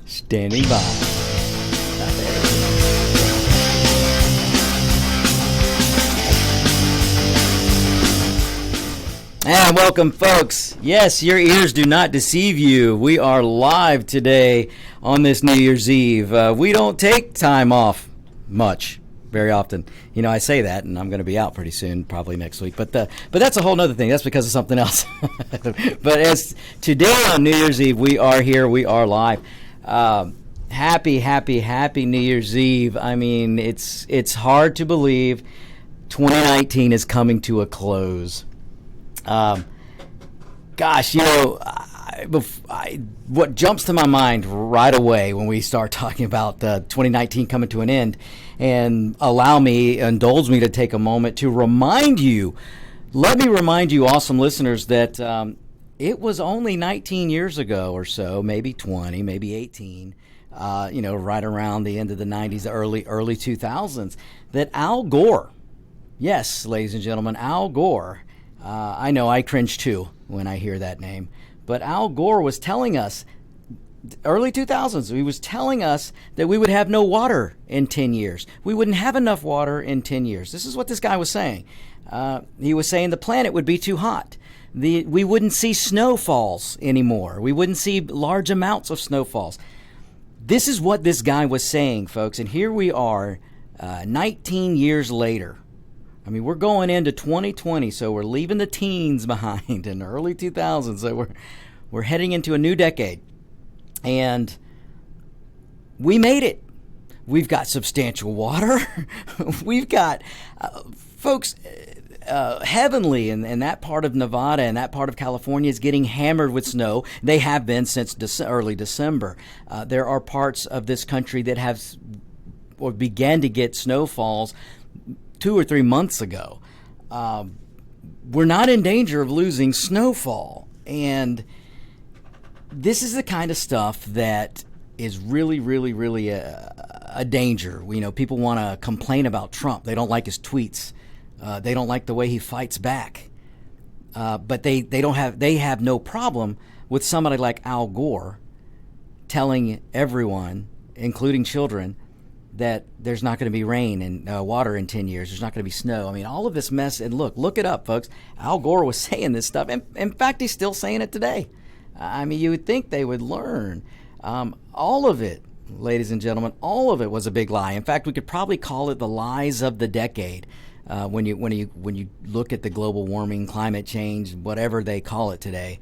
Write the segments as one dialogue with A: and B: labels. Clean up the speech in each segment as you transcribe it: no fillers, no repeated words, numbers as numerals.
A: Standing by. And welcome, folks. Yes, your ears do not deceive you. We are live today on this New Year's Eve. We don't take time off much, very often. You know, I say that, and I'm going to be out pretty soon, probably next week. But that's a whole other thing. That's because of something else. But as today on New Year's Eve, we are here. We are live. Happy New Year's Eve. I mean, it's hard to believe 2019 is coming to a close. Gosh, you know, what jumps to my mind right away when we start talking about 2019 coming to an end, and indulge me to take a moment to remind you, let me remind you, awesome listeners, that it was only 19 years ago or so, maybe 20, maybe 18, right around the end of the 90s, early 2000s, that Al Gore, yes, ladies and gentlemen, Al Gore, I know I cringe too when I hear that name, but Al Gore was telling us, early 2000s, he was telling us that we would have no water in 10 years. We wouldn't have enough water in 10 years. This is what this guy was saying. He was saying the planet would be too hot. We wouldn't see snowfalls anymore. We wouldn't see large amounts of snowfalls. This is what this guy was saying, folks, and here we are 19 years later. I mean, we're going into 2020, so we're leaving the teens behind in the early 2000s. So we're heading into a new decade, and we made it. We've got substantial water. We've got, folks, heavenly, and that part of Nevada and that part of California is getting hammered with snow. They have been since early December. There are parts of this country that have or began to get snowfalls 2 or 3 months ago. We're not in danger of losing snowfall. And this is the kind of stuff that is really, really, really a danger. You know, people want to complain about Trump. They don't like his tweets. They don't like the way he fights back. But they have no problem with somebody like Al Gore telling everyone, including children, that there's not going to be rain and water in 10 years. There's not going to be snow. I mean, all of this mess. And look it up, folks. Al Gore was saying this stuff. And in fact, he's still saying it today. I mean, you would think they would learn. All of it, ladies and gentlemen, all of it was a big lie. In fact, we could probably call it the lies of the decade. When you look at the global warming, climate change, whatever they call it today,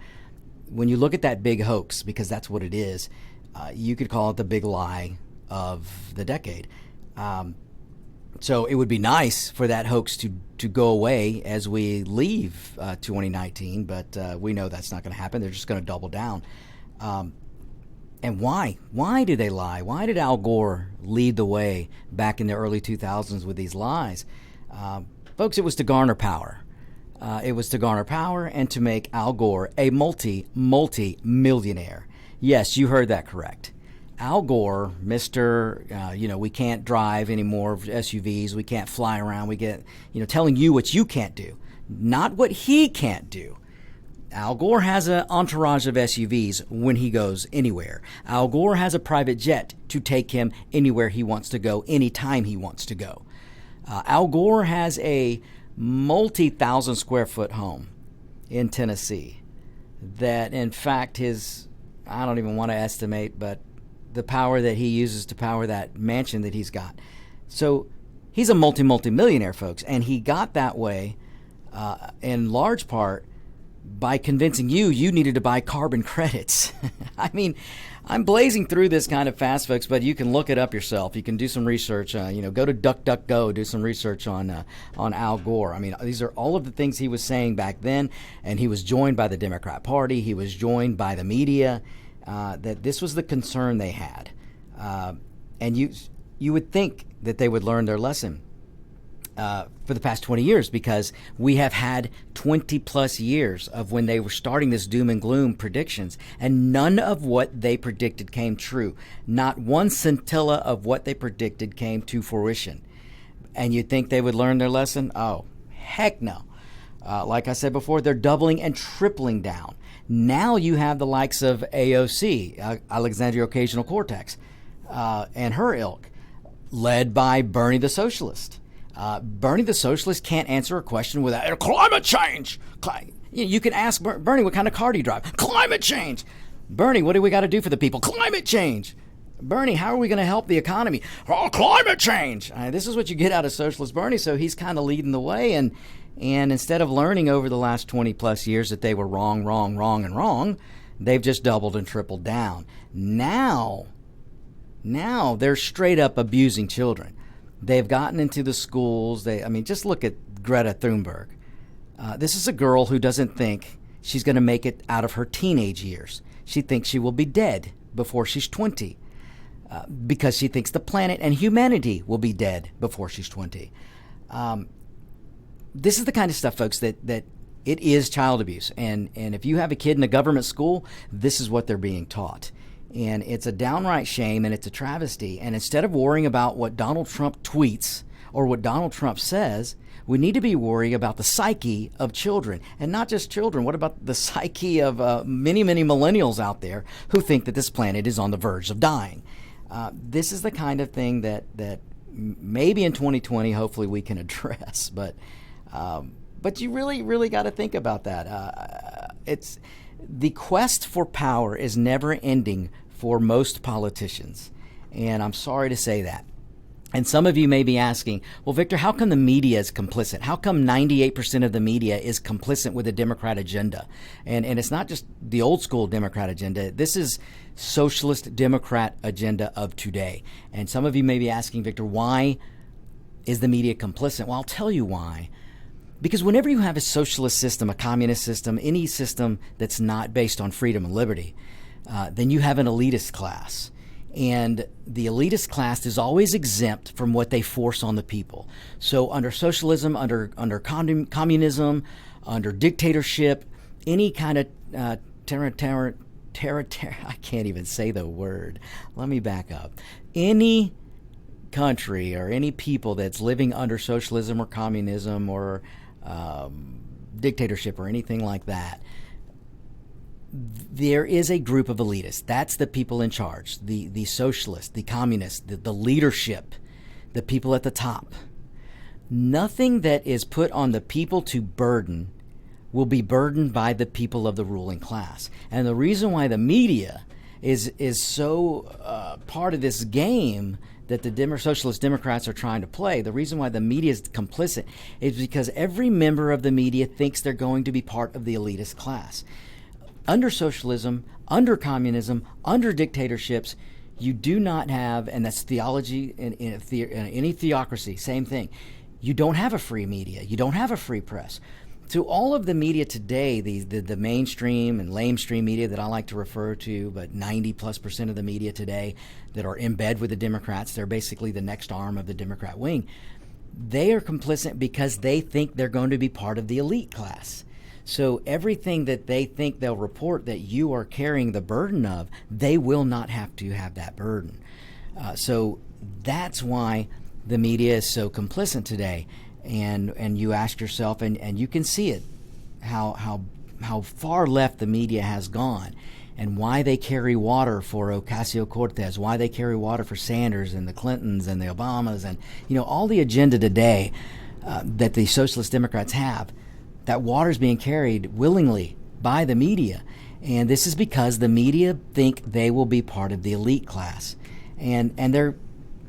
A: when you look at that big hoax, because that's what it is, you could call it the big lie of the decade. So it would be nice for that hoax to go away as we leave 2019, but we know that's not going to happen. They're just going to double down. And why? Why did they lie? Why did Al Gore lead the way back in the early 2000s with these lies? Folks, it was to garner power. It was to garner power and to make Al Gore a multi-millionaire. Yes, you heard that correct. Al Gore, Mr. We can't drive anymore SUVs. We can't fly around. We get, telling you what you can't do, not what he can't do. Al Gore has an entourage of SUVs when he goes anywhere. Al Gore has a private jet to take him anywhere he wants to go, anytime he wants to go. Al Gore has a multi-thousand square foot home in Tennessee that, in fact, I don't even want to estimate, but the power that he uses to power that mansion that he's got. So he's a multi-millionaire, folks, and he got that way in large part by convincing you needed to buy carbon credits. I mean, I'm blazing through this kind of fast, folks, but you can look it up yourself. You can do some research. Go to DuckDuckGo, do some research on Al Gore. I mean, these are all of the things he was saying back then, and he was joined by the Democrat Party. He was joined by the media. That this was the concern they had, and you would think that they would learn their lesson for the past 20 years, because we have had 20 plus years of when they were starting this doom and gloom predictions, and none of what they predicted came true. Not one scintilla of what they predicted came to fruition. And you'd think they would learn their lesson? Oh, heck no. Like I said before, they're doubling and tripling down. Now you have the likes of AOC, Alexandria Occasional-Cortex, and her ilk, led by Bernie the Socialist. Bernie the Socialist can't answer a question without climate change. You can ask Bernie, what kind of car do you drive? Climate change. Bernie, what do we got to do for the people? Climate change. Bernie, how are we going to help the economy? Oh, climate change. This is what you get out of Socialist Bernie. So he's kind of leading the way. And instead of learning over the last 20 plus years that they were wrong, they've just doubled and tripled down. Now they're straight up abusing children. They've gotten into the schools. Just look at Greta Thunberg. This is a girl who doesn't think she's going to make it out of her teenage years. She thinks she will be dead before she's 20. Because she thinks the planet and humanity will be dead before she's 20. This is the kind of stuff, folks, that it is child abuse. And if you have a kid in a government school, this is what they're being taught. And it's a downright shame, and it's a travesty. And instead of worrying about what Donald Trump tweets or what Donald Trump says, we need to be worrying about the psyche of children. And not just children. What about the psyche of many, many millennials out there who think that this planet is on the verge of dying? This is the kind of thing that maybe in 2020, hopefully we can address. But you really got to think about that. It's the quest for power is never ending for most politicians. And I'm sorry to say that. And some of you may be asking, well, Victor, how come the media is complicit? How come 98% of the media is complicit with the Democrat agenda? And it's not just the old school Democrat agenda. This is socialist Democrat agenda of today. And some of you may be asking, Victor, why is the media complicit? Well, I'll tell you why. Because whenever you have a socialist system, a communist system, any system that's not based on freedom and liberty, then you have an elitist class. And the elitist class is always exempt from what they force on the people. So under socialism, under communism, under dictatorship, any kind of I can't even say the word. Let me back up. Any country or any people that's living under socialism or communism or dictatorship or anything like that, there is a group of elitists. That's the people in charge, the socialists, the communists, the leadership, the people at the top. Nothing that is put on the people to burden will be burdened by the people of the ruling class. And the reason why the media is so part of this game that the socialist Democrats are trying to play, the reason why the media is complicit is because every member of the media thinks they're going to be part of the elitist class. Under socialism, under communism, under dictatorships, you do not have, and that's theology in any theocracy, same thing. You don't have a free media. You don't have a free press. To all of the media today, the mainstream and lamestream media that I like to refer to, but 90+% of the media today that are in bed with the Democrats, they're basically the next arm of the Democrat wing. They are complicit because they think they're going to be part of the elite class. So everything that they think they'll report that you are carrying the burden of, they will not have to have that burden. So that's why the media is so complicit today. And you ask yourself, and you can see it, how far left the media has gone, and why they carry water for Ocasio-Cortez, why they carry water for Sanders and the Clintons and the Obamas, and all the agenda today that the Socialist Democrats have. That water is being carried willingly by the media. And this is because the media think they will be part of the elite class. And they're,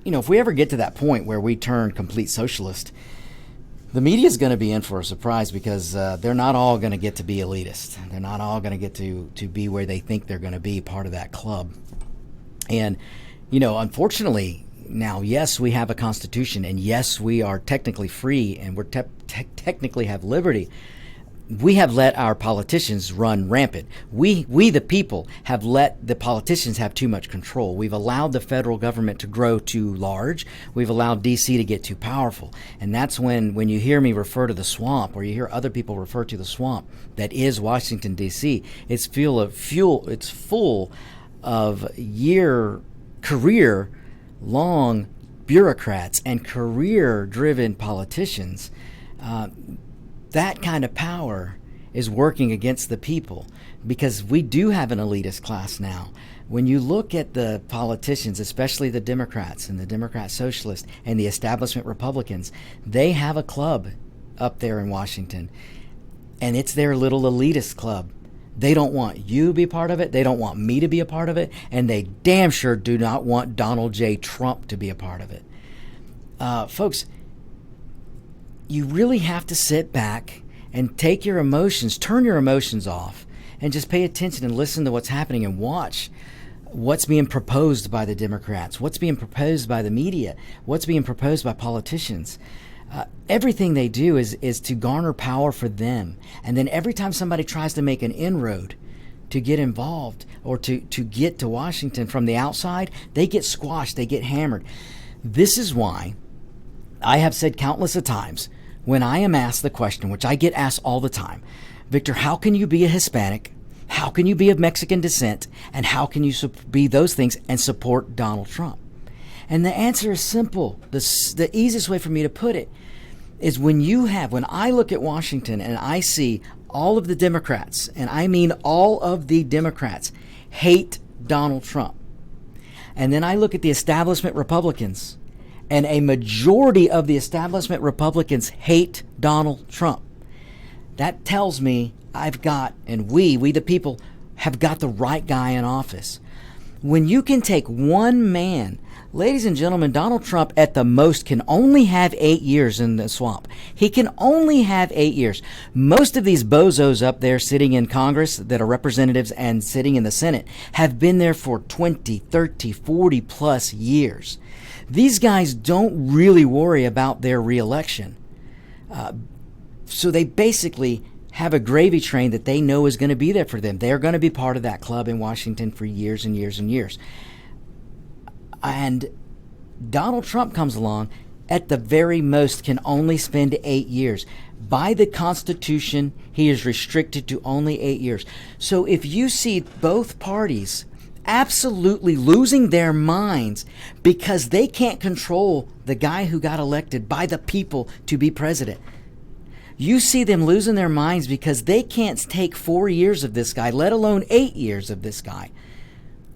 A: if we ever get to that point where we turn complete socialist, the media is going to be in for a surprise because they're not all going to get to be elitist. They're not all going to get to be where they think they're going to be part of that club. And, unfortunately, now, yes, we have a constitution, and yes, we are technically free, and we're technically have liberty. We have let our politicians run rampant. We the people have let the politicians have too much control. We've allowed the federal government to grow too large. We've allowed D.C. to get too powerful. And that's when you hear me refer to the swamp, or you hear other people refer to the swamp that is Washington, D.C., it's full of career-long bureaucrats and career-driven politicians that kind of power is working against the people, because we do have an elitist class now. When you look at the politicians, especially the Democrats and the Democrat Socialists and the establishment Republicans, they have a club up there in Washington, and it's their little elitist club. They don't want you to be a part of it. They don't want me to be a part of it. And they damn sure do not want Donald J. Trump to be a part of it. Folks, you really have to sit back and take your emotions, turn your emotions off, and just pay attention and listen to what's happening and watch what's being proposed by the Democrats, what's being proposed by the media, what's being proposed by politicians. Everything they do is to garner power for them. And then every time somebody tries to make an inroad to get involved or to get to Washington from the outside, they get squashed, they get hammered. This is why I have said countless of times, when I am asked the question, which I get asked all the time, Victor, how can you be a Hispanic? How can you be of Mexican descent? And how can you be those things and support Donald Trump? And the answer is simple. The easiest way for me to put it is when I look at Washington and I see all of the Democrats, and I mean all of the Democrats, hate Donald Trump. And then I look at the establishment Republicans, and a majority of the establishment Republicans hate Donald Trump. That tells me we the people, have got the right guy in office. When you can take one man, ladies and gentlemen, Donald Trump at the most can only have 8 years in the swamp. He can only have 8 years. Most of these bozos up there sitting in Congress that are representatives and sitting in the Senate have been there for 20, 30, 40 plus years. These guys don't really worry about their reelection. So they basically have a gravy train that they know is going to be there for them. They're going to be part of that club in Washington for years and years and years. And Donald Trump comes along, at the very most can only spend 8 years. By the Constitution, he is restricted to only 8 years. So if you see both parties absolutely losing their minds because they can't control the guy who got elected by the people to be president, you see them losing their minds because they can't take 4 years of this guy, let alone 8 years of this guy,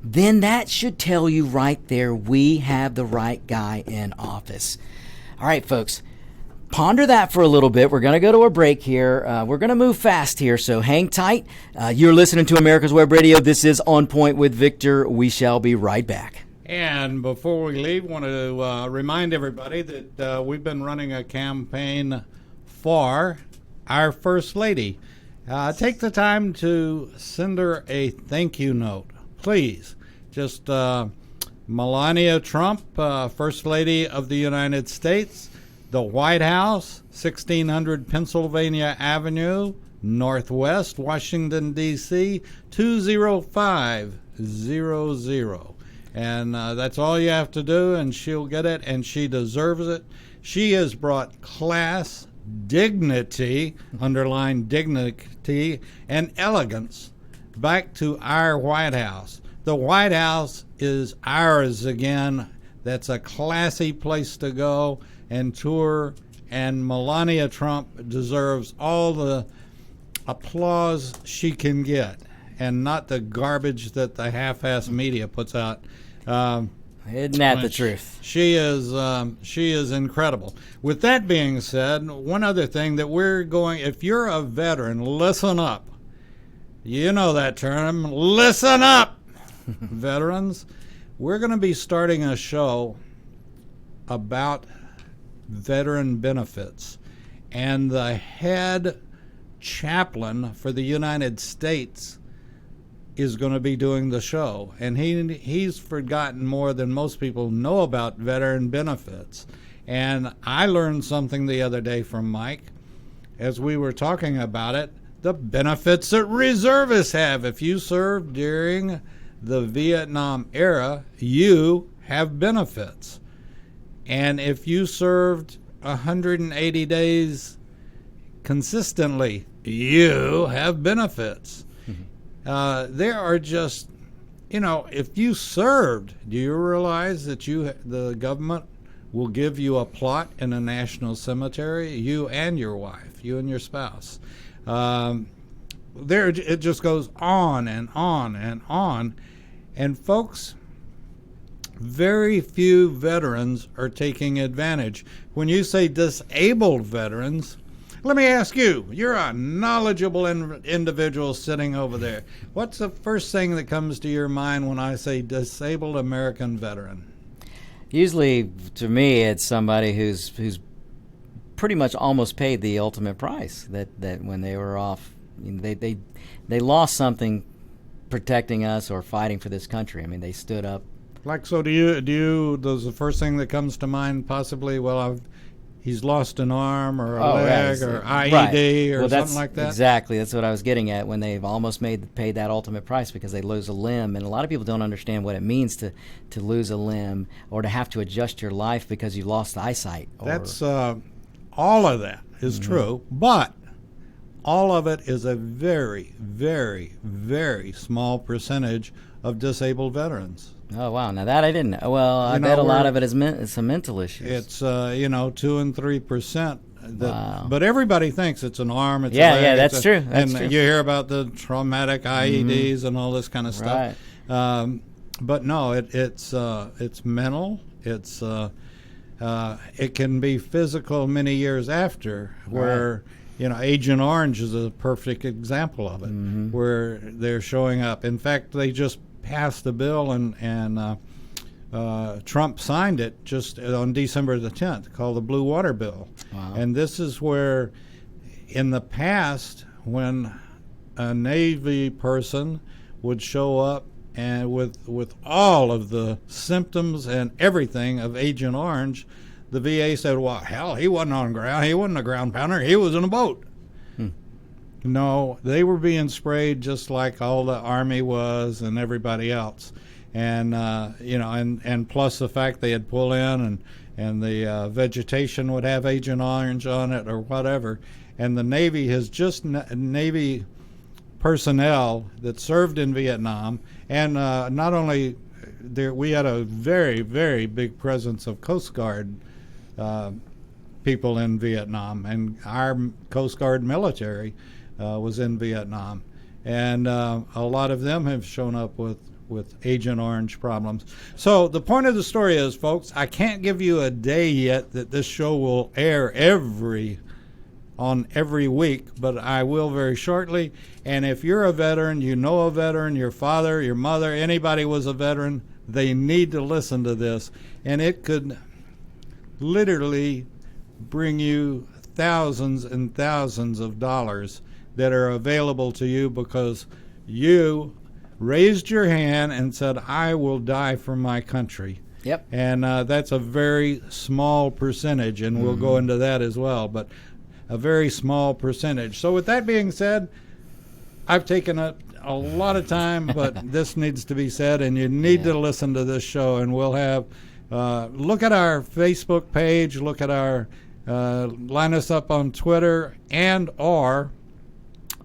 A: then that should tell you right there, we have the right guy in office. All right, folks, ponder that for a little bit. We're going to go to a break here. We're going to move fast here, so hang tight. You're listening to America's Web Radio. This is On Point with Victor. We shall be right back.
B: And before we leave, I want to remind everybody that we've been running a campaign for our First Lady. Take the time to send her a thank you note. Please, just Melania Trump, First Lady of the United States, the White House, 1600 Pennsylvania Avenue, Northwest, Washington, D.C., 20500. And that's all you have to do, and she'll get it, and she deserves it. She has brought class, dignity, underline dignity, and elegance back to our White House. The White House is ours again. That's a classy place to go and tour, and Melania Trump deserves all the applause she can get, and not the garbage that the half-ass media puts out.
A: Isn't that the truth?
B: She is incredible. With that being said, one other thing that we're going, if you're a veteran, listen up. You know that term, listen up, veterans. We're going to be starting a show about veteran benefits. And the head chaplain for the United States is going to be doing the show. And he's forgotten more than most people know about veteran benefits. And I learned something the other day from Mike as we were talking about it. The benefits that reservists have. If you served during the Vietnam era, you have benefits. And if you served 180 days consistently, you have benefits. There are just, if you served, do you realize that the government will give you a plot in a national cemetery, you and your wife, you and your spouse. There, it just goes on and on and on. And folks, very few veterans are taking advantage. When you say disabled veterans, let me ask you, you're a knowledgeable individual sitting over there. What's the first thing that comes to your mind when I say disabled American veteran?
A: Usually, to me, it's somebody who's pretty much almost paid the ultimate price. That when they were off, they lost something protecting us or fighting for this country. I mean, they stood up.
B: Like, so does the first thing that comes to mind possibly, he's lost an arm or a leg or IED or something like that?
A: Exactly. That's what I was getting at, when they've almost paid that ultimate price because they lose a limb. And a lot of people don't understand what it means to lose a limb or to have to adjust your life because you lost eyesight.
B: That's all of that is true, but all of it is a very, very, very small percentage of disabled veterans.
A: Oh, wow. Now that I didn't know. Well, I bet a lot of it is some mental issues.
B: It's 2 and 3%.
A: Wow.
B: But everybody thinks it's an arm, it's a leg.
A: Yeah, that's true. That's true.
B: You hear about the traumatic IEDs and all this kind of stuff.
A: Right.
B: But no, it's mental. It's it can be physical many years after, where Agent Orange is a perfect example of it, where they're showing up. In fact, they just passed the bill and Trump signed it just on December the 10th, called the Blue Water Bill.
A: Wow.
B: And this is where, in the past, when a Navy person would show up and with all of the symptoms and everything of Agent Orange, the VA said, well, hell, he wasn't on ground. He wasn't a ground pounder. He was in a boat. No, they were being sprayed just like all the Army was and everybody else. And, and plus the fact they had pulled in and the vegetation would have Agent Orange on it or whatever. And the Navy has just, Navy personnel that served in Vietnam, and not only there, we had a very, very big presence of Coast Guard people in Vietnam, and our Coast Guard military was in Vietnam, and a lot of them have shown up with Agent Orange problems. So the point of the story is, folks, I can't give you a day yet that this show will air every week, but I will very shortly. And if you're a veteran, you know a veteran, your father, your mother, anybody was a veteran, they need to listen to this, and it could literally bring you thousands and thousands of dollars that are available to you because you raised your hand and said, I will die for my country.
A: Yep.
B: And that's a very small percentage, and we'll go into that as well, but a very small percentage. So with that being said, I've taken a lot of time, but this needs to be said, and you need to listen to this show, and we'll have, look at our Facebook page, look at our, line us up on Twitter, and or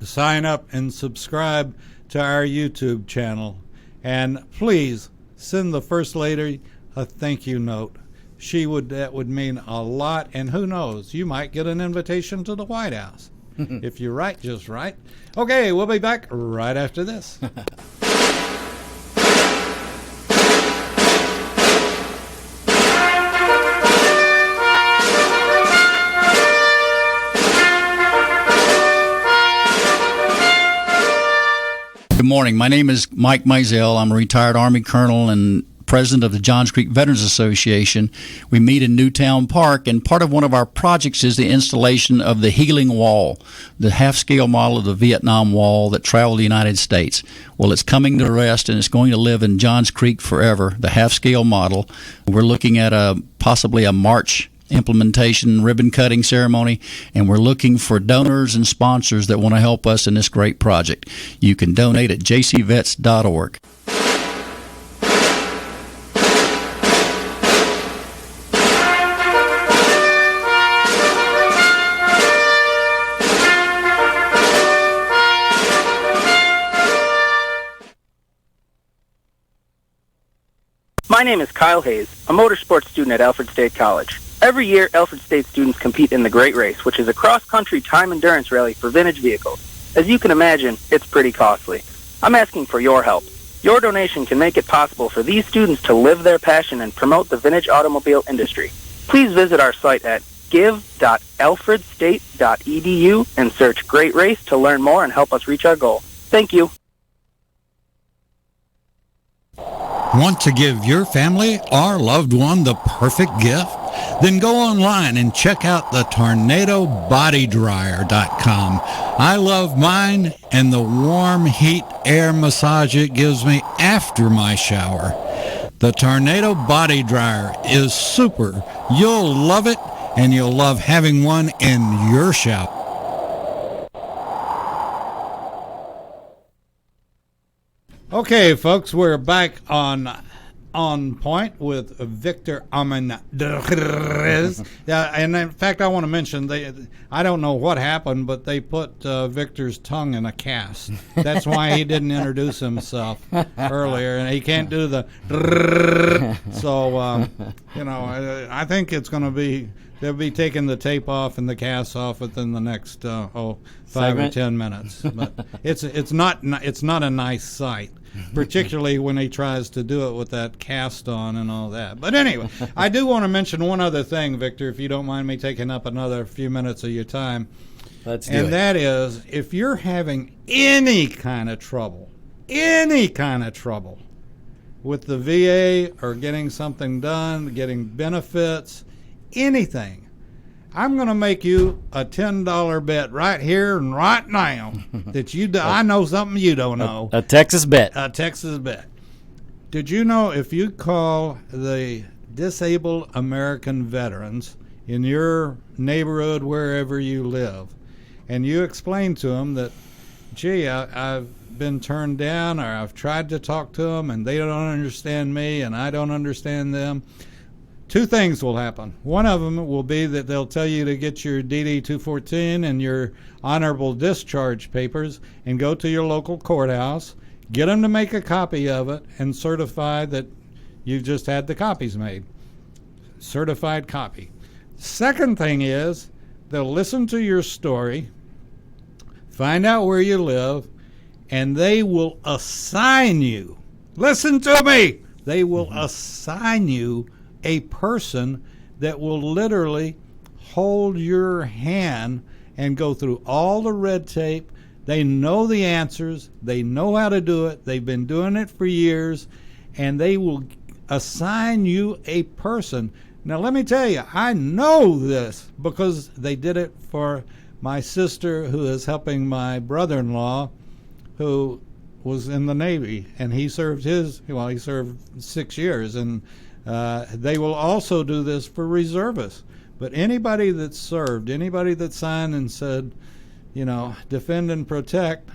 B: sign up and subscribe to our YouTube channel. And please send the First Lady a thank you note. That would mean a lot, and who knows, you might get an invitation to the White House. If you write just right. Okay, we'll be back right after this.
C: Good morning. My name is Mike Mizell. I'm a retired Army colonel and president of the Johns Creek Veterans Association. We meet in Newtown Park, and part of one of our projects is the installation of the Healing Wall, the half-scale model of the Vietnam Wall that traveled the United States. Well, it's coming to rest, and it's going to live in Johns Creek forever, the half-scale model. We're looking at possibly a March implementation ribbon cutting ceremony, and we're looking for donors and sponsors that want to help us in this great project. You can donate at jcvets.org.
D: My name is Kyle Hayes, a motorsports student at Alfred State College. Every year, Alfred State students compete in the Great Race, which is a cross-country time endurance rally for vintage vehicles. As you can imagine, it's pretty costly. I'm asking for your help. Your donation can make it possible for these students to live their passion and promote the vintage automobile industry. Please visit our site at give.alfredstate.edu and search Great Race to learn more and help us reach our goal. Thank you.
B: Want to give your family or loved one the perfect gift? Then go online and check out the TornadoBodyDryer.com. I love mine and the warm heat air massage it gives me after my shower. The Tornado Body Dryer is super. You'll love it, and you'll love having one in your shower. Okay, folks, we're back on point with Victor Armendariz. And in fact, I want to mention, I don't know what happened, but they put Victor's tongue in a cast. That's why he didn't introduce himself earlier, and he can't do the. So, I think it's going to be. They'll be taking the tape off and the cast off within the next 5 or 10 minutes. But it's not a nice sight, particularly when he tries to do it with that cast on and all that. But anyway, I do want to mention one other thing, Victor, if you don't mind me taking up another few minutes of your time.
A: Let's do it.
B: And that is, if you're having any kind of trouble with the VA or getting something done, getting benefits, anything, I'm going to make you a $10 bet right here and right now that I know something you don't know.
A: A Texas bet.
B: A Texas bet. Did you know if you call the disabled American veterans in your neighborhood, wherever you live, and you explain to them that, gee, I've been turned down, or I've tried to talk to them and they don't understand me and I don't understand them, two things will happen. One of them will be that they'll tell you to get your DD-214 and your honorable discharge papers and go to your local courthouse, get them to make a copy of it, and certify that you've just had the copies made. Certified copy. Second thing is they'll listen to your story, find out where you live, and they will assign you. Listen to me! They will assign you a person that will literally hold your hand and go through all the red tape. They know the answers. They know how to do it. They've been doing it for years, and they will assign you a person. Now, let me tell you, I know this because they did it for my sister, who is helping my brother-in-law, who was in the Navy, and he served 6 years, and they will also do this for reservists. But anybody that served, anybody that signed and said, defend and protect,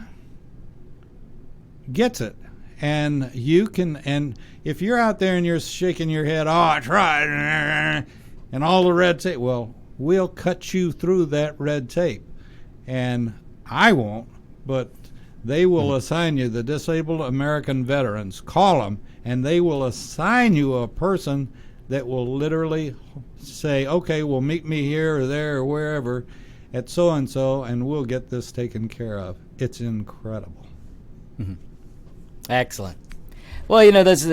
B: gets it. And you can, and if you're out there and you're shaking your head, I tried, and all the red tape, well, we'll cut you through that red tape. And I won't, but they will assign you, the Disabled American Veterans. Call them, and they will assign you a person that will literally say, okay, well, meet me here or there or wherever at so-and-so, and we'll get this taken care of. It's incredible.
A: Mm-hmm. Excellent. Well, that's,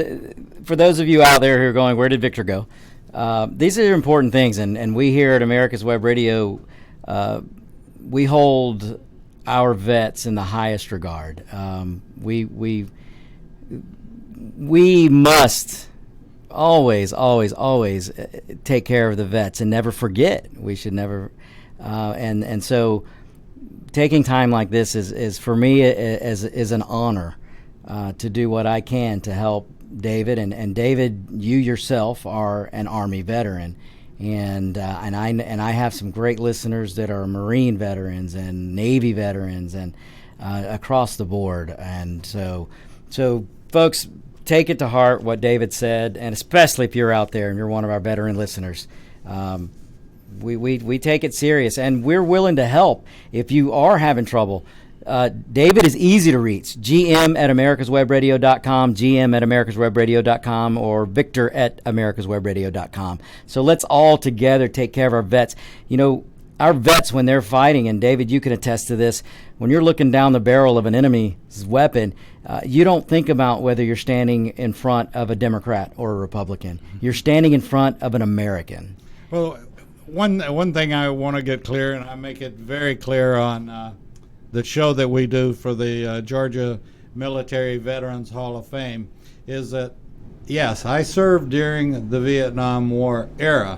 A: for those of you out there who are going, where did Victor go? These are important things, and we here at America's Web Radio, we hold our vets in the highest regard. We must always take care of the vets and never forget. We should never, and so taking time like this is for me is an honor to do what I can to help David. And David, you yourself are an Army veteran. And I have some great listeners that are Marine veterans and Navy veterans and across the board. And so folks, take it to heart what David said, and especially if you're out there and you're one of our veteran listeners. We take it serious, and we're willing to help if you are having trouble. David is easy to reach. GM@americaswebradio.com, GM@americaswebradio.com, or Victor@americaswebradio.com. So let's all together take care of our vets. Our vets, when they're fighting, and David, you can attest to this, when you're looking down the barrel of an enemy's weapon, you don't think about whether you're standing in front of a Democrat or a Republican. You're standing in front of an American.
B: Well, one thing I want to get clear, and I make it very clear on the show that we do for the Georgia Military Veterans Hall of Fame, is that, yes, I served during the Vietnam War era,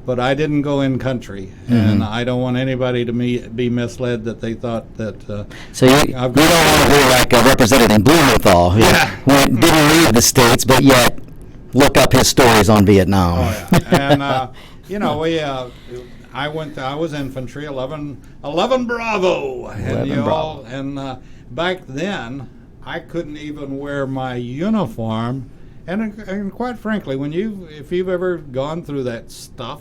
B: but I didn't go in country, and I don't want anybody to be misled that they thought that.
A: So you don't want to be like Representative Blumenthal, who didn't leave the states, but yet look up his stories on Vietnam.
B: Oh yeah, and I was infantry, 11 Bravo, and back then I couldn't even wear my uniform. And quite frankly, if you've ever gone through that stuff,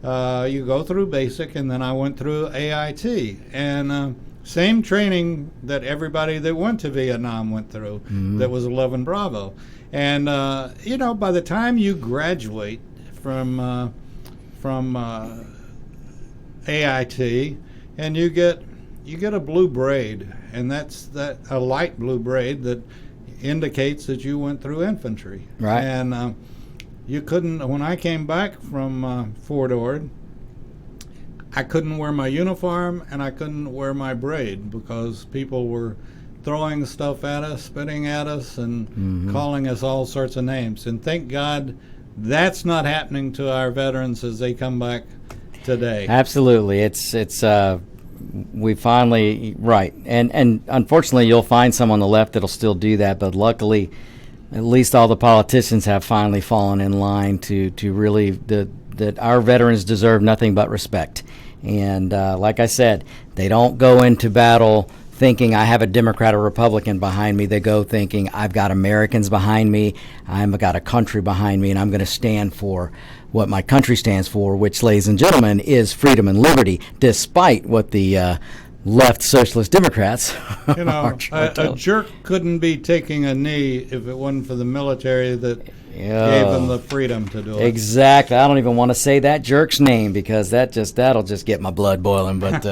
B: you go through basic, and then I went through AIT, and same training that everybody that went to Vietnam went through. That was 11 Bravo, and by the time you graduate from AIT, and you get a blue braid, and that's a light blue braid that indicates that you went through infantry.
A: Right.
B: And you couldn't, when I came back from Fort Ord, I couldn't wear my uniform and I couldn't wear my braid because people were throwing stuff at us, spitting at us, and calling us all sorts of names. And thank God that's not happening to our veterans as they come back today.
A: Absolutely. We finally, right. And unfortunately, you'll find some on the left that'll still do that, but luckily, at least all the politicians have finally fallen in line to really, that our veterans deserve nothing but respect. And like I said, they don't go into battle thinking I have a Democrat or Republican behind me. They go thinking I've got Americans behind me, I've got a country behind me, and I'm going to stand for what my country stands for, which, ladies and gentlemen, is freedom and liberty, despite what the left socialist Democrats are trying to tell.
B: A jerk couldn't be taking a knee if it wasn't for the military that gave them the freedom to do it.
A: Exactly. I don't even want to say that jerk's name because that'll just get my blood boiling. But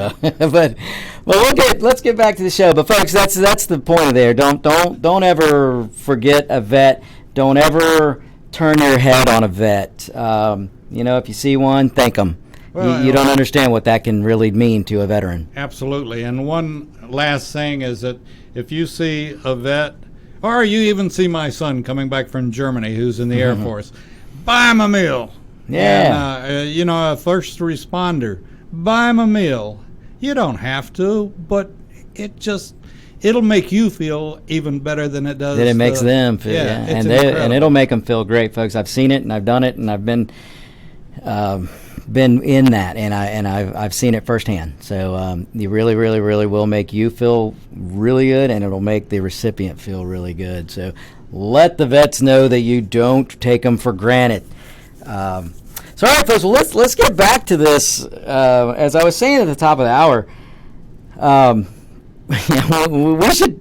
A: let's get back to the show. But folks, that's the point of there. Don't ever forget a vet. Don't ever turn your head on a vet. If you see one, thank them. Well, you don't understand what that can really mean to a veteran.
B: Absolutely. And one last thing is that if you see a vet, or you even see my son coming back from Germany who's in the Air Force, buy him a meal.
A: Yeah.
B: And, a first responder, buy him a meal. You don't have to, but it'll make you feel even better than it does.
A: That it makes them feel, yeah. And it'll make them feel great, folks. I've seen it, and I've done it, and I've been in that, and I've seen it firsthand. So you really, really, really will make you feel really good, and it'll make the recipient feel really good. So let the vets know that you don't take them for granted. So all right, folks. Well, let's get back to this. As I was saying at the top of the hour,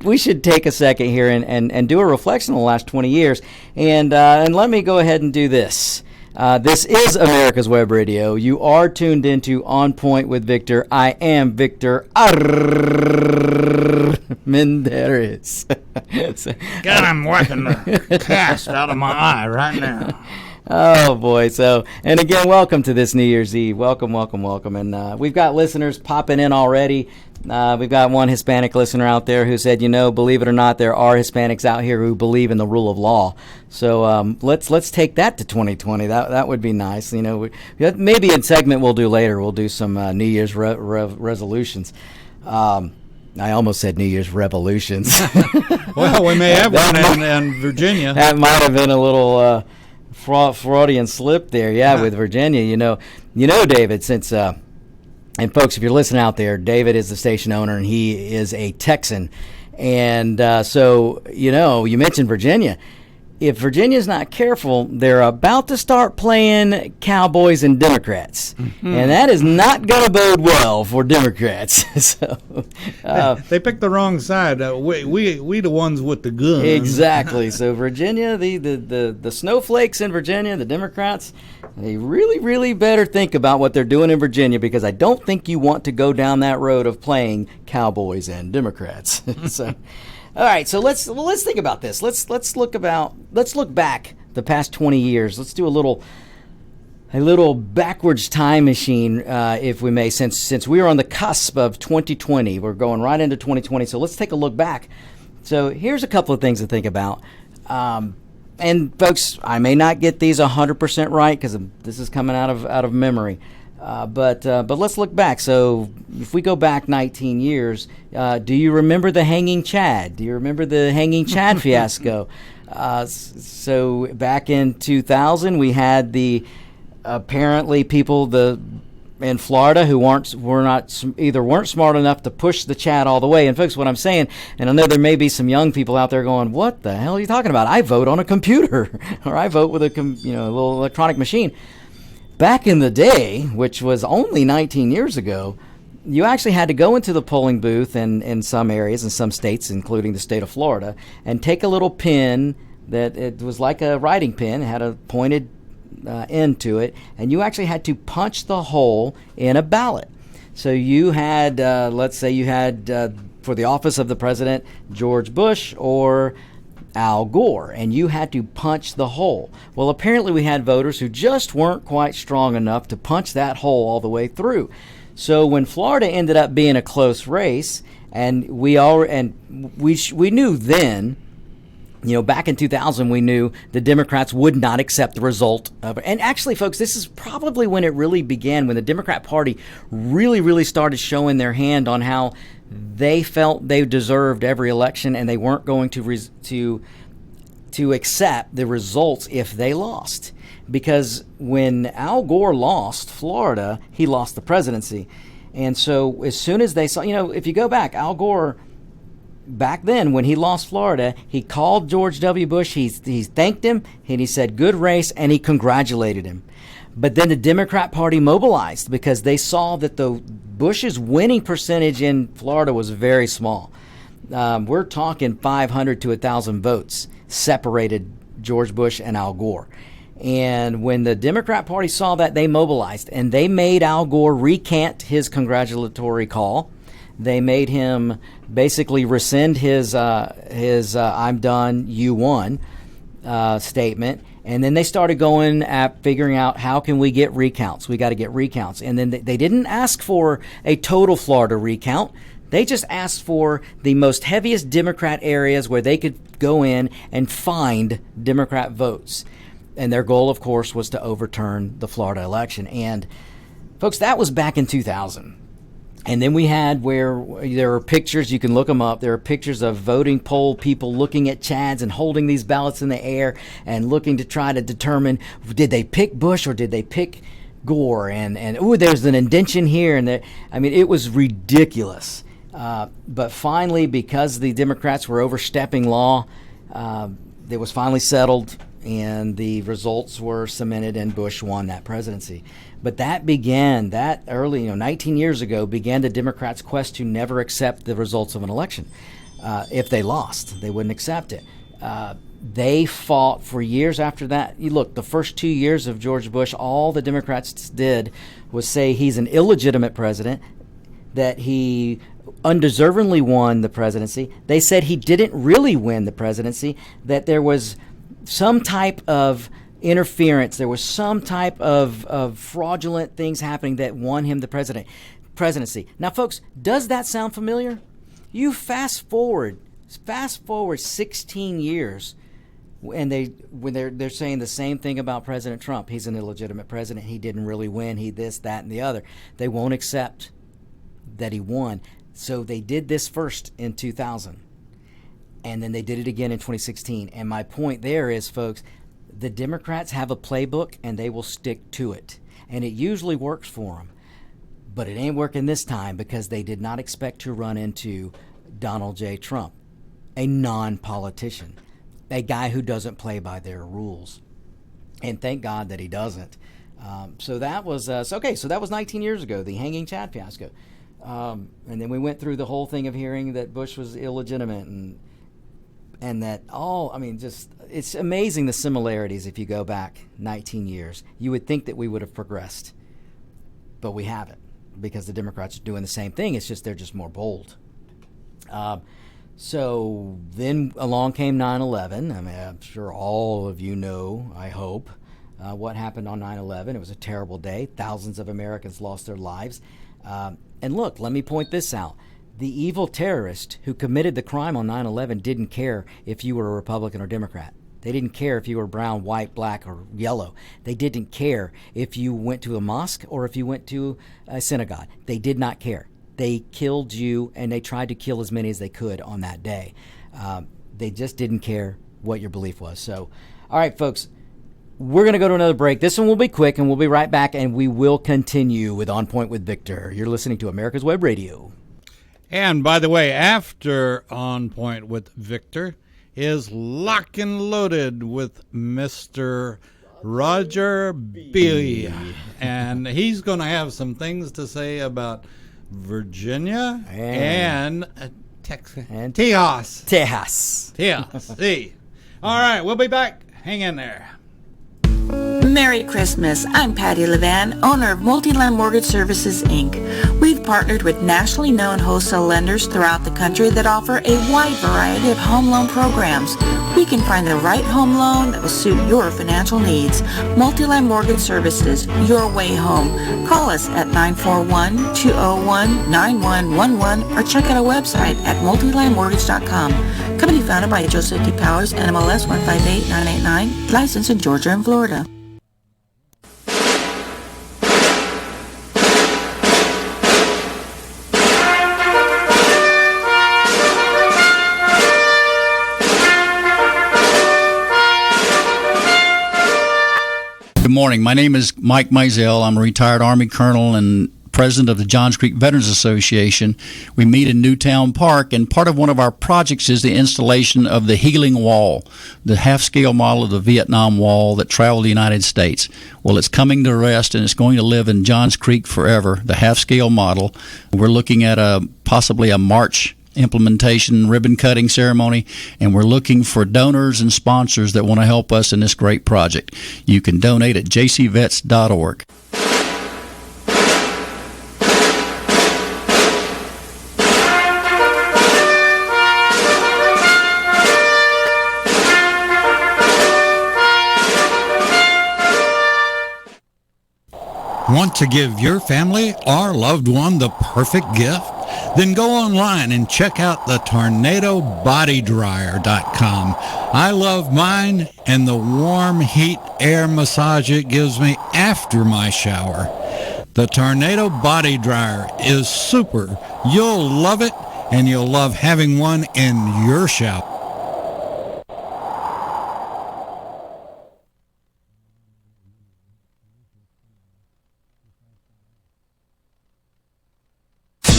A: we should take a second here and do a reflection on the last 20 years, and let me go ahead and do this. This is America's Web Radio. You are tuned into On Point with Victor. I am Victor Armendariz.
B: God, I'm wiping the cast out of my eye right now.
A: Oh, boy. So, and again, welcome to this New Year's Eve. Welcome. And we've got listeners popping in already. We've got one Hispanic listener out there who said, believe it or not, there are Hispanics out here who believe in the rule of law. So let's take that to 2020. That would be nice. Maybe in segment we'll do later. We'll do some New Year's resolutions. I almost said New Year's revolutions.
B: Well, we may have one in Virginia.
A: That might have been a little Freudian slip there. Yeah, with Virginia. David, since. And folks, if you're listening out there, David is the station owner, and he is a Texan. And so, you mentioned Virginia. if Virginia's not careful, they're about to start playing Cowboys and Democrats, and that is not going to bode well for Democrats. So
B: they picked the wrong side. We the ones with the guns.
A: Exactly. So Virginia, the snowflakes in Virginia, the Democrats, they really, really better think about what they're doing in Virginia, because I don't think you want to go down that road of playing Cowboys and Democrats. So. All right, so let's think about this. Let's look back the past 20 years. Let's do a little backwards time machine, if we may, since we are on the cusp of 2020. We're going right into 2020. So let's take a look back. So here's a couple of things to think about. And folks, I may not get these 100% right because this is coming out of memory. But let's look back. So if we go back 19 years, do you remember the hanging Chad? Do you remember the hanging Chad fiasco? So back in 2000, we had the apparently people in Florida who weren't smart enough to push the Chad all the way. And folks, what I'm saying, and I know there may be some young people out there going, "What the hell are you talking about? I vote on a computer, or I vote with a little electronic machine." Back in the day, which was only 19 years ago, you actually had to go into the polling booth in some areas, in some states, including the state of Florida, and take a little pin that it was like a writing pen, it had a pointed end to it, and you actually had to punch the hole in a ballot. So you had, let's say you had for the office of the president, George Bush or Al Gore, and you had to punch the hole. Well, apparently we had voters who just weren't quite strong enough to punch that hole all the way through. So when Florida ended up being a close race, and we knew then, back in 2000, we knew the Democrats would not accept the result of it. And actually, folks, this is probably when it really began, when the Democrat Party really, really started showing their hand on how they felt they deserved every election, and they weren't going to accept the results if they lost. Because when Al Gore lost Florida, he lost the presidency. And so as soon as they saw, if you go back, Al Gore, back then when he lost Florida, he called George W. Bush, he thanked him, and he said, "Good race," and he congratulated him. But then the Democrat Party mobilized because they saw that the Bush's winning percentage in Florida was very small. We're talking 500 to 1,000 votes separated George Bush and Al Gore. And when the Democrat Party saw that, they mobilized, and they made Al Gore recant his congratulatory call. They made him basically rescind his "I'm done, you won" statement. And then they started going at figuring out, how can we get recounts? We got to get recounts. And then they didn't ask for a total Florida recount. They just asked for the most heaviest Democrat areas where they could go in and find Democrat votes. And their goal, of course, was to overturn the Florida election. And folks, that was back in 2000. And then we had where there are pictures, you can look them up, there are pictures of voting poll people looking at Chads and holding these ballots in the air and looking to try to determine, did they pick Bush or did they pick Gore? And there's an indention here. And there, it was ridiculous. But finally, because the Democrats were overstepping law, it was finally settled, and the results were cemented, and Bush won that presidency. But that early, 19 years ago, began the Democrats' quest to never accept the results of an election. If they lost, they wouldn't accept it. They fought for years after that. You look, the first 2 years of George Bush, all the Democrats did was say he's an illegitimate president, that he undeservingly won the presidency. They said he didn't really win the presidency, that there was some type of interference, there was some type of fraudulent things happening that won him the presidency. Now, folks, does that sound familiar? You fast forward 16 years, and they're saying the same thing about President Trump. He's an illegitimate president. He didn't really win. He this, that, and the other. They won't accept that he won. So they did this first in 2000, and then they did it again in 2016. And my point there is, folks, the Democrats have a playbook, and they will stick to it. And it usually works for them. But it ain't working this time, because they did not expect to run into Donald J. Trump, a non-politician. a guy who doesn't play by their rules. And thank God that he doesn't. So that was okay. So that was 19 years ago, the hanging Chad fiasco. And then we went through the whole thing of hearing that Bush was illegitimate and that just it's amazing the similarities if you go back 19 years. You would think that we would have progressed, but we haven't, because the Democrats are doing the same thing. It's just they're just more bold. So then along came 9/11. I mean, I'm sure all of you know, I hope, what happened on 9/11. It was a terrible day. Thousands of Americans lost their lives. And look, let me point this out. The evil terrorist who committed the crime on 9/11 didn't care if you were a Republican or Democrat. They didn't care if you were brown, white, black, or yellow. They didn't care if you went to a mosque or if you went to a synagogue. They did not care. They killed you, and they tried to kill as many as they could on that day. They just didn't care what your belief was. So, all right, folks, we're going to go to another break. This one will be quick, and we'll be right back, and we will continue with On Point with Victor. You're listening to America's Web Radio.
B: And by the way, after On Point with Victor is Lock and Loaded with Mr. Roger B. And he's going to have some things to say about Virginia and Texas. And Tejas. See. All right, we'll be back. Hang in there.
E: Merry Christmas. I'm Patty Levan, owner of Multiland Mortgage Services, Inc. We've partnered with nationally known wholesale lenders throughout the country that offer a wide variety of home loan programs. We can find the right home loan that will suit your financial needs. Multiland Mortgage Services, your way home. Call us at 941-201-9111 or check out our website at multilandmortgage.com. Company founded by Joseph D. Powers, NMLS 158989, licensed in Georgia and Florida.
C: Good morning. My name is Mike Mizell. I'm a retired Army colonel and president of the Johns Creek Veterans Association. We meet in Newtown Park, and part of one of our projects is the installation of the Healing Wall, the half-scale model of the Vietnam Wall that traveled the United States. Well, it's coming to rest, and it's going to live in Johns Creek forever, the half-scale model. We're looking at possibly a March implementation ribbon cutting ceremony, and we're looking for donors and sponsors that want to help us in this great project. You can donate at jcvets.org.
B: Want to give your family or loved one the perfect gift? Then go online and check out the TornadoBodyDryer.com. I love mine and the warm heat air massage it gives me after my shower. The Tornado Body Dryer is super. You'll love it, and you'll love having one in your shower.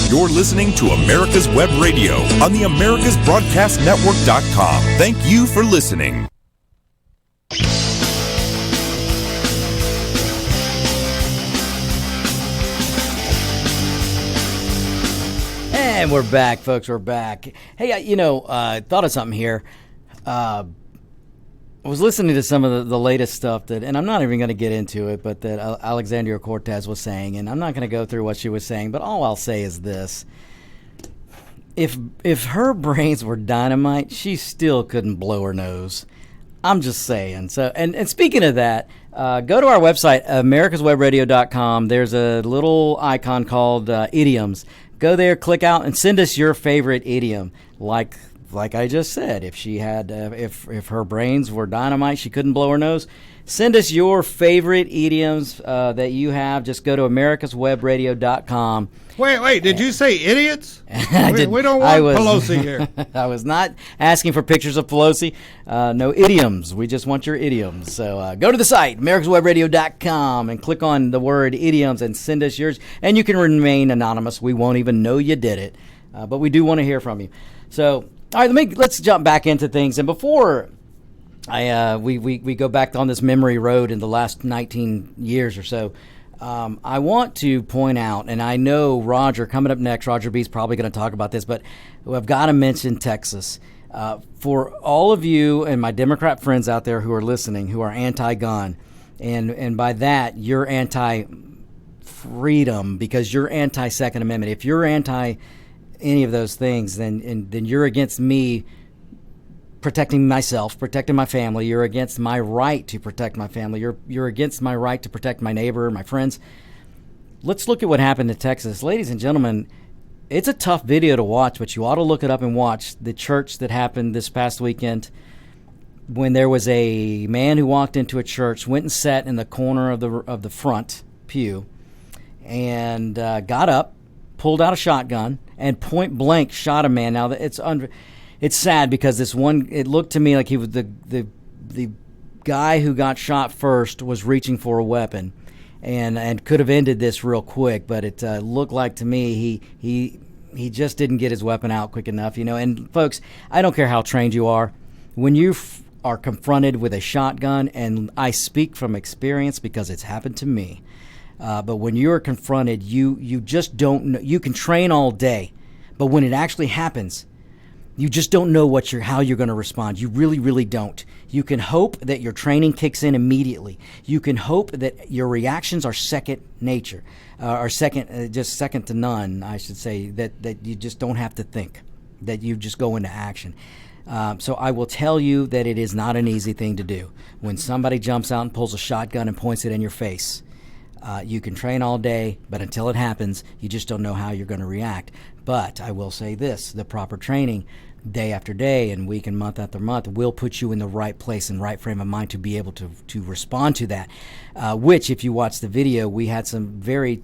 F: You're listening to America's Web Radio on the AmericasBroadcastNetwork.com. Thank you for listening.
A: And we're back, folks. We're back. Hey, thought of something here. I was listening to some of the latest stuff and I'm not even going to get into it, but that Alexandria Cortez was saying, and I'm not going to go through what she was saying, but all I'll say is this. If her brains were dynamite, she still couldn't blow her nose. I'm just saying. So, and speaking of that, go to our website, americaswebradio.com. There's a little icon called idioms. Go there, click out, and send us your favorite idiom. Like I just said, if she had, if her brains were dynamite, she couldn't blow her nose. Send us your favorite idioms that you have. Just go to americaswebradio.com.
B: Wait, did you say idiots?
A: We
B: don't want Pelosi here.
A: I was not asking for pictures of Pelosi. No idioms. We just want your idioms. So go to the site, americaswebradio.com, and click on the word idioms and send us yours. And you can remain anonymous. We won't even know you did it. But we do want to hear from you. So, all right, let's jump back into things. And before we go back on this memory road in the last 19 years or so. I want to point out, and I know Roger coming up next, Roger B is probably going to talk about this, but I've got to mention Texas. For all of you and my Democrat friends out there who are listening, who are anti-gun, and by that you're anti-freedom because you're anti-Second Amendment. If you're anti any of those things, then you're against me protecting myself, protecting my family. You're against my right to protect my family. You're against my right to protect my neighbor, my friends. Let's look at what happened in Texas. Ladies and gentlemen, it's a tough video to watch, but you ought to look it up and watch the church that happened this past weekend when there was a man who walked into a church, went and sat in the corner of the front pew, and got up, pulled out a shotgun, and point blank shot a man. Now it's sad because it looked to me like he was the guy who got shot first was reaching for a weapon, and could have ended this real quick, but it looked like to me he just didn't get his weapon out quick enough, And folks, I don't care how trained you are, when you are confronted with a shotgun, and I speak from experience because it's happened to me. But when you're confronted, you just don't know. You can train all day, but when it actually happens, you just don't know how you're going to respond. You really, really don't. You can hope that your training kicks in immediately. You can hope that your reactions are second nature, or just second to none, I should say, that you just don't have to think, that you just go into action. So I will tell you that it is not an easy thing to do. When somebody jumps out and pulls a shotgun and points it in your face, you can train all day, but until it happens, you just don't know how you're going to react. But I will say this, the proper training day after day and week and month after month will put you in the right place and right frame of mind to be able to respond to that, which, if you watch the video, we had some very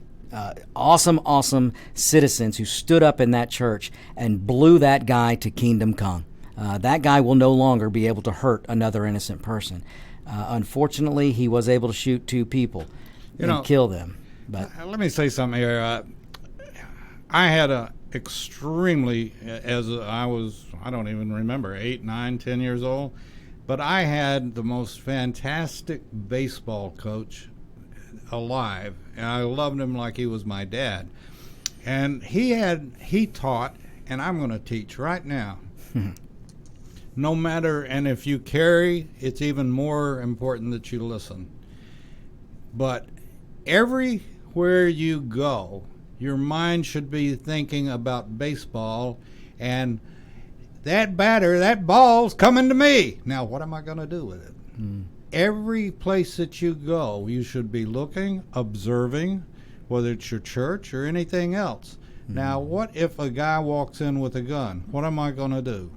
A: awesome citizens who stood up in that church and blew that guy to kingdom come. That guy will no longer be able to hurt another innocent person. Unfortunately, he was able to shoot two people and kill them. But
B: let me say something here. I had extremely, as I was, I don't even remember, 8, 9, 10 years old, but I had the most fantastic baseball coach alive, and I loved him like he was my dad. And he taught, and I'm going to teach right now. No matter, and if you carry, it's even more important that you listen. But everywhere you go, your mind should be thinking about baseball, and that ball's coming to me. Now, what am I going to do with it? Every place that you go, you should be looking, observing, whether it's your church or anything else. Now, what if a guy walks in with a gun? What am I going to do?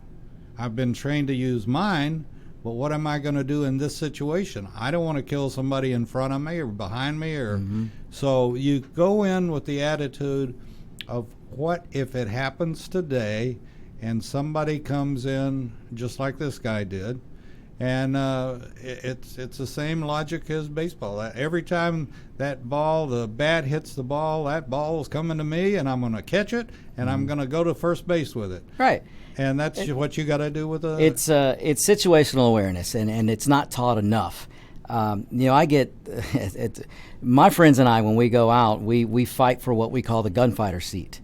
B: I've been trained to use mine, but what am I going to do in this situation? I don't want to kill somebody in front of me or behind me. So you go in with the attitude of, what if it happens today and somebody comes in just like this guy did, and it's the same logic as baseball. Every time the bat hits the ball, that ball is coming to me, and I'm going to catch it, and I'm going to go to first base with it.
A: Right.
B: And that's what you got to do with
A: It's situational awareness, and it's not taught enough. I get my friends and I, when we go out, we fight for what we call the gunfighter seat,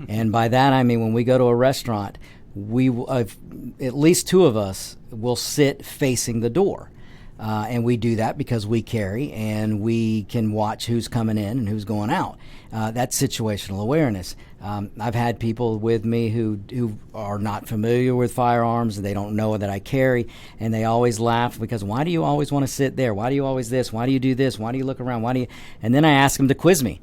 A: and by that I mean when we go to a restaurant, at least two of us will sit facing the door. And we do that because we carry and we can watch who's coming in and who's going out. That's situational awareness. I've had people with me who are not familiar with firearms, and they don't know that I carry, and they always laugh because, why do you always want to sit there? Why do you always this? Why do you do this? Why do you look around? And then I ask them to quiz me.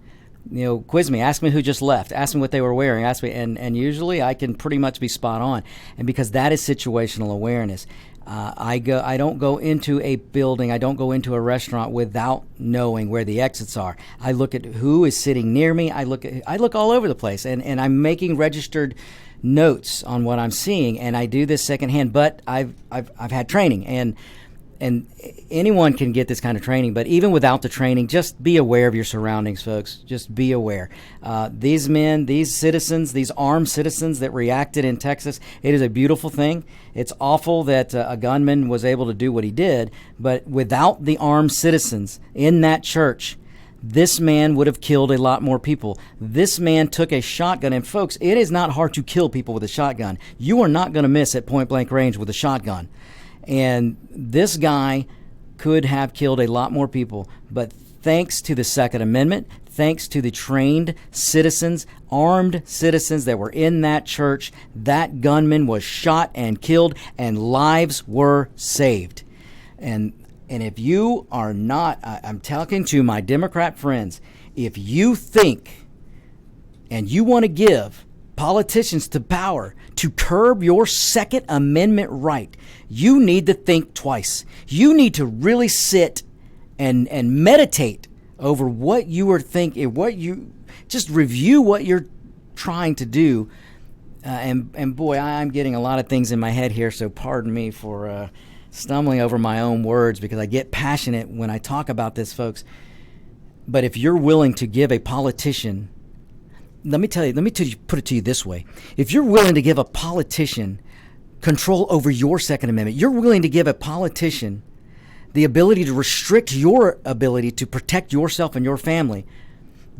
A: Ask me who just left, ask me what they were wearing, ask me, and usually I can pretty much be spot on. And because that is situational awareness. I don't go into a building, I don't go into a restaurant without knowing where the exits are. I look at who is sitting near me. I look all over the place, and I'm making registered notes on what I'm seeing, and I do this secondhand. But I've had training, and and anyone can get this kind of training, but even without the training, just be aware of your surroundings, folks. Just be aware. These men, these citizens, these armed citizens that reacted in Texas, it is a beautiful thing. It's awful that a gunman was able to do what he did, but without the armed citizens in that church, this man would have killed a lot more people. This man took a shotgun, and folks, it is not hard to kill people with a shotgun. You are not going to miss at point blank range with a shotgun. And this guy could have killed a lot more people, but thanks to the Second Amendment, thanks to the trained citizens, armed citizens that were in that church, that gunman was shot and killed, and lives were saved. And if you are not, I'm talking to my Democrat friends, if you think and you want to give politicians to power to curb your Second Amendment right, you need to think twice. You need to really sit and meditate over what you are thinking, just review what you're trying to do. And boy, I'm getting a lot of things in my head here, so pardon me for stumbling over my own words, because I get passionate when I talk about this, folks. But if you're willing to give a politician, let me put it to you this way. If you're willing to give a politician control over your Second Amendment, you're willing to give a politician the ability to restrict your ability to protect yourself and your family,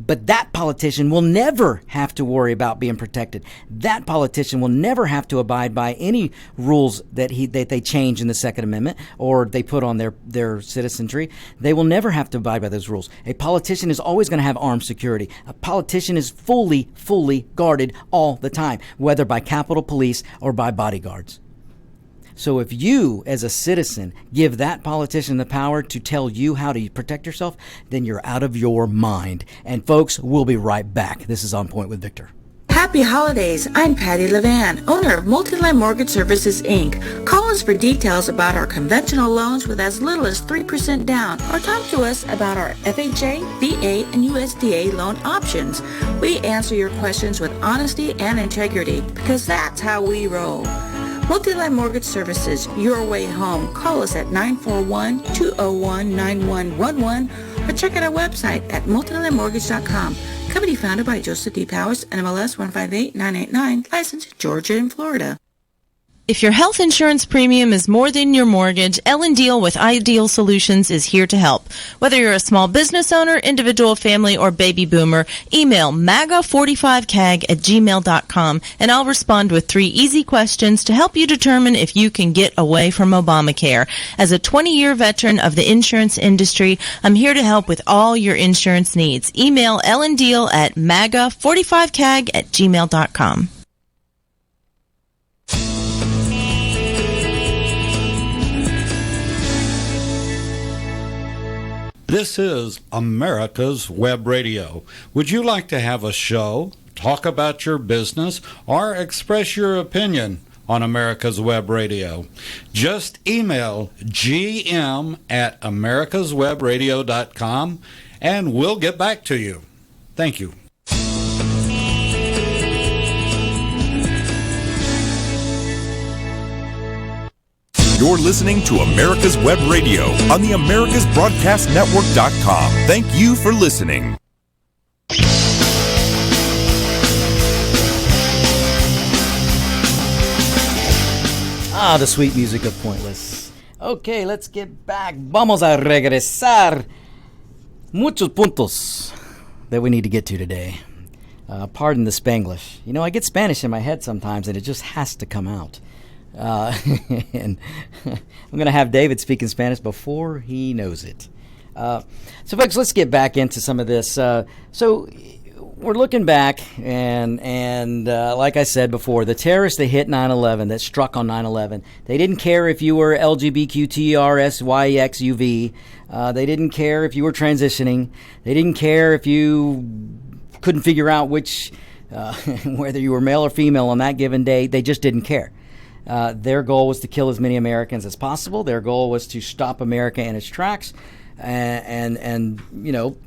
A: but that politician will never have to worry about being protected. That politician will never have to abide by any rules that they change in the Second Amendment or they put on their citizenry. They will never have to abide by those rules. A politician is always going to have armed security. A politician is fully guarded all the time, whether by Capitol Police or by bodyguards. So if you, as a citizen, give that politician the power to tell you how to protect yourself, then you're out of your mind. And folks, we'll be right back. This is On Point with Victor.
E: Happy holidays. I'm Patty Levan, owner of Multiland Mortgage Services, Inc. Call us for details about our conventional loans with as little as 3% down, or talk to us about our FHA, VA, and USDA loan options. We answer your questions with honesty and integrity, because that's how we roll. Multiland Mortgage Services, your way home. Call us at 941-201-9111 or check out our website at multilandmortgage.com. Company founded by Joseph D. Powers, NMLS 158989, licensed Georgia and Florida.
G: If your health insurance premium is more than your mortgage, Ellen Deal with Ideal Solutions is here to help. Whether you're a small business owner, individual, family, or baby boomer, email maga45cag@gmail.com and I'll respond with 3 easy questions to help you determine if you can get away from Obamacare. As a 20-year veteran of the insurance industry, I'm here to help with all your insurance needs. Email Ellen Deal at maga45cag@gmail.com.
B: This is America's Web Radio. Would you like to have a show, talk about your business, or express your opinion on America's Web Radio? Just email gm@americaswebradio.com and we'll get back to you. Thank you.
F: You're listening to America's Web Radio on the AmericasBroadcastNetwork.com. Thank you for listening.
A: The sweet music of Pointless. Okay, let's get back. Vamos a regresar. Muchos puntos that we need to get to today. Pardon the Spanglish. You know, I get Spanish in my head sometimes, and it just has to come out. And I'm going to have David speak in Spanish before he knows it. So, folks, let's get back into some of this. So we're looking back, and like I said before, the terrorists that hit 9/11, that struck on 9/11, they didn't care if you were LGBTQTRSYXUV. They didn't care if you were transitioning. They didn't care if you couldn't figure out which, whether you were male or female on that given day. They just didn't care. Their goal was to kill as many Americans as possible. Their goal was to stop America in its tracks, and you know,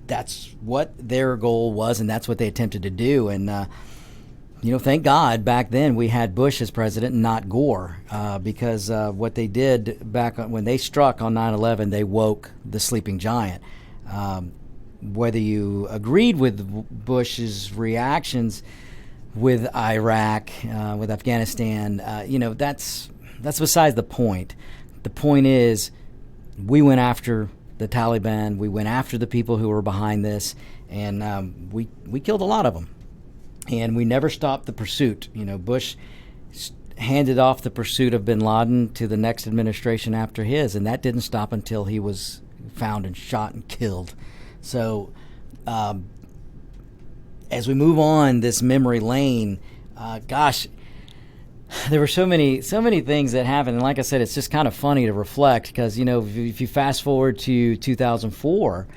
A: that's what their goal was, and that's what they attempted to do. And Thank God back then we had Bush as president and not Gore, because what they did when they struck on 9/11, they woke the sleeping giant. Whether you agreed with Bush's reactions with Iraq, with Afghanistan, that's besides the point. The point is, we went after the Taliban, we went after the people who were behind this, and we killed a lot of them. And we never stopped the pursuit. Bush handed off the pursuit of bin Laden to the next administration after his, and that didn't stop until he was found and shot and killed. So as we move on this memory lane, there were so many things that happened. And like I said, it's just kind of funny to reflect because, if you fast forward to 2004,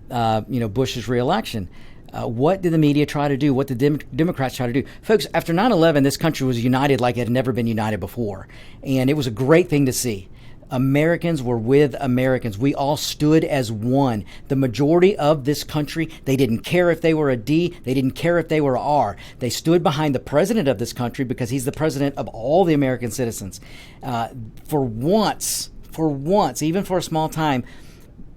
A: Bush's reelection, what did the media try to do? What did Democrats try to do? Folks, after 9/11, this country was united like it had never been united before. And it was a great thing to see. Americans were with Americans. We all stood as one. The majority of this country, they didn't care if they were a D, they didn't care if they were a R. They stood behind the president of this country because he's the president of all the American citizens. For once, even for a small time,